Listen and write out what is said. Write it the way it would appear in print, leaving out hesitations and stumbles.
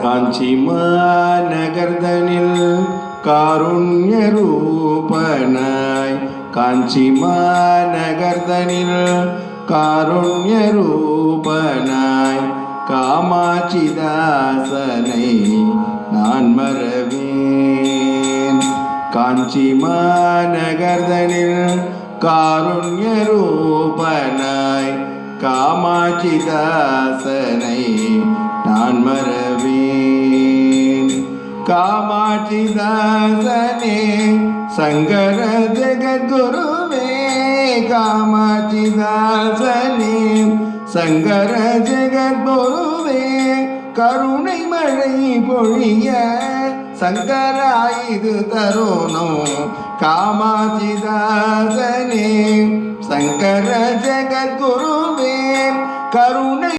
காஞ்சி மாநகர்தனில் காருண்ய ரூபனாய், காஞ்சி மாநகர்தனில் காருண்ய ரூபனாய், காமாட்சி தாசனை நான் மறவேன். காஞ்சி மாநகர்தனில் காருண்ய ரூபனாய், காமாட்சி தாசனை நான் மறவேன். காமாட்சி தாசனே சங்கர ஜெகத்குருவே, காமாட்சி தாசனே சங்கர ஜெகத்குருவே, கருணை மழை பொழிய சங்கரா இது தருணம். காமாட்சி தாசனே சங்கர ஜெகத்குருவே, கருணை